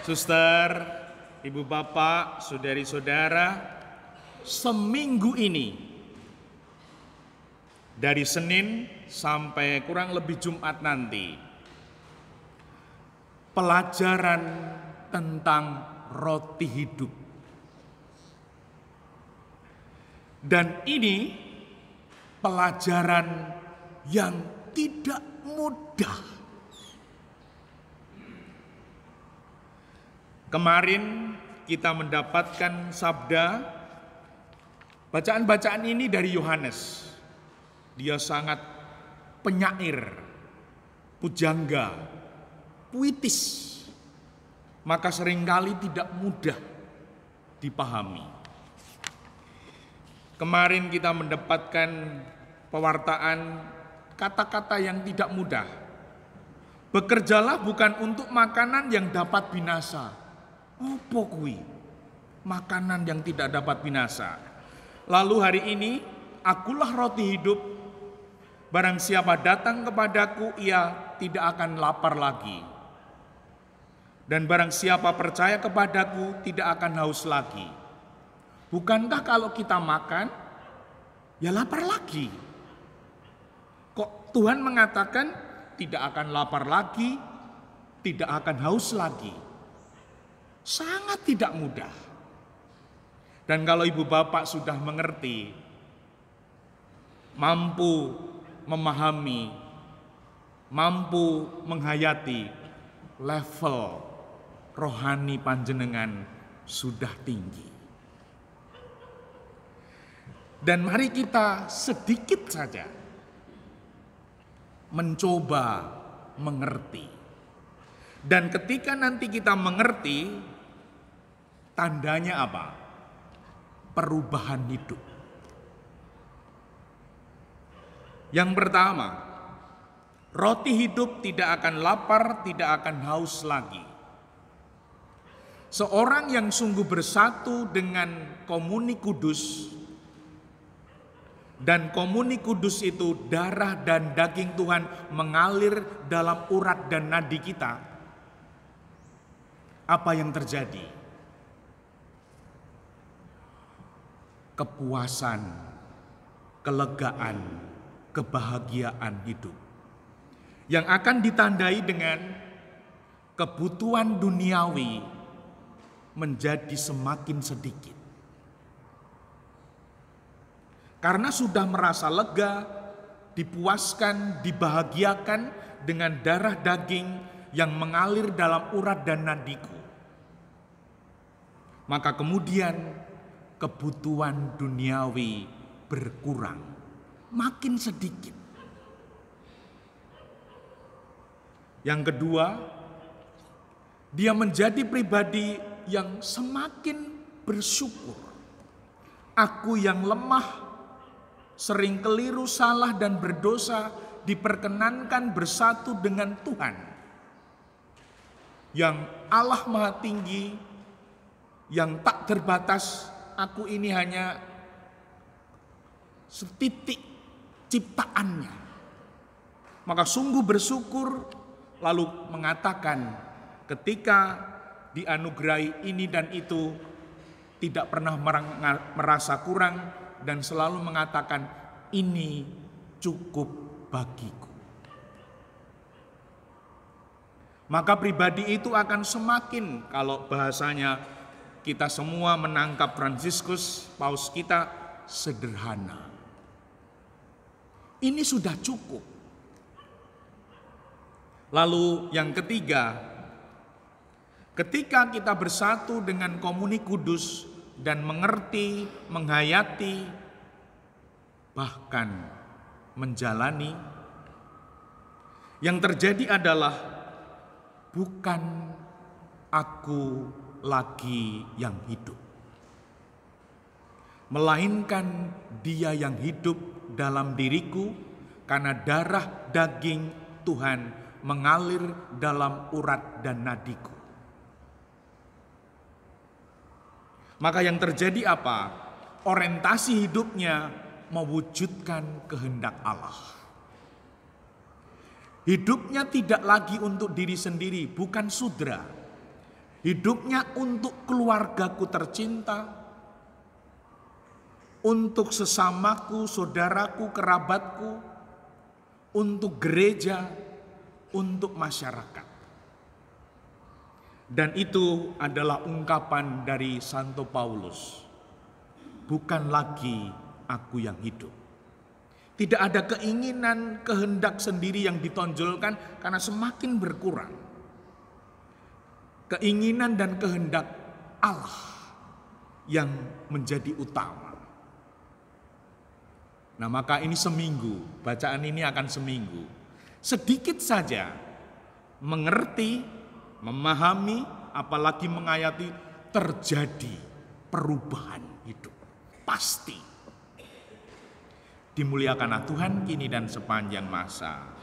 Suster, ibu bapak, saudari-saudara, seminggu ini dari Senin sampai kurang lebih Jumat nanti, pelajaran tentang roti hidup. Dan ini pelajaran yang tidak mudah. Kemarin kita mendapatkan sabda, bacaan-bacaan ini dari Yohanes. Dia sangat penyair, pujangga, puitis, maka seringkali tidak mudah dipahami. Kemarin kita mendapatkan pewartaan kata-kata yang tidak mudah. Bekerjalah bukan untuk makanan yang dapat binasa. Opo kuwi? Makanan yang tidak dapat binasa. Lalu hari ini, akulah roti hidup. Barang siapa datang kepadaku, ia tidak akan lapar lagi. Dan barang siapa percaya kepadaku, tidak akan haus lagi. Bukankah kalau kita makan, ya lapar lagi? Kok Tuhan mengatakan tidak akan lapar lagi, tidak akan haus lagi? Sangat tidak mudah. Dan kalau ibu bapak sudah mengerti, mampu memahami, mampu menghayati, level rohani panjenengan sudah tinggi. Dan mari kita sedikit saja mencoba mengerti. Dan ketika nanti kita mengerti, tandanya apa? Perubahan hidup. Yang pertama, roti hidup tidak akan lapar, tidak akan haus lagi. Seorang yang sungguh bersatu dengan komuni kudus, dan komuni kudus itu darah dan daging Tuhan mengalir dalam urat dan nadi kita. Apa yang terjadi? Kepuasan, kelegaan, kebahagiaan hidup yang akan ditandai dengan kebutuhan duniawi menjadi semakin sedikit. Karena sudah merasa lega, dipuaskan, dibahagiakan dengan darah daging yang mengalir dalam urat dan nadiku. Maka kemudian kebutuhan duniawi berkurang, makin sedikit. Yang kedua, dia menjadi pribadi yang semakin bersyukur. Aku yang lemah, sering keliru, salah dan berdosa, diperkenankan bersatu dengan Tuhan yang Allah Maha Tinggi, yang tak terbatas. Aku ini hanya setitik ciptaannya. Maka sungguh bersyukur, lalu mengatakan ketika dianugerahi ini dan itu, tidak pernah merasa kurang dan selalu mengatakan ini cukup bagiku. Maka pribadi itu akan semakin, kalau bahasanya kita semua menangkap Fransiskus, paus kita, sederhana. Ini sudah cukup. Lalu yang ketiga, ketika kita bersatu dengan komuni kudus dan mengerti, menghayati, bahkan menjalani, yang terjadi adalah bukan aku lagi yang hidup, melainkan Dia yang hidup dalam diriku, karena darah daging Tuhan mengalir dalam urat dan nadiku. Maka yang terjadi apa? Orientasi hidupnya mewujudkan kehendak Allah. Hidupnya tidak lagi untuk diri sendiri, bukan sudra. hidupnya untuk keluargaku tercinta, untuk sesamaku, saudaraku, kerabatku, untuk gereja, untuk masyarakat. Dan itu adalah ungkapan dari Santo Paulus. Bukan lagi aku yang hidup. Tidak ada keinginan, kehendak sendiri yang ditonjolkan karena semakin berkurang. Keinginan dan kehendak Allah yang menjadi utama. Nah, maka ini seminggu, bacaan ini akan seminggu. Sedikit saja mengerti, memahami, apalagi mengayati, terjadi perubahan hidup. Pasti. Dimuliakanlah Tuhan kini dan sepanjang masa.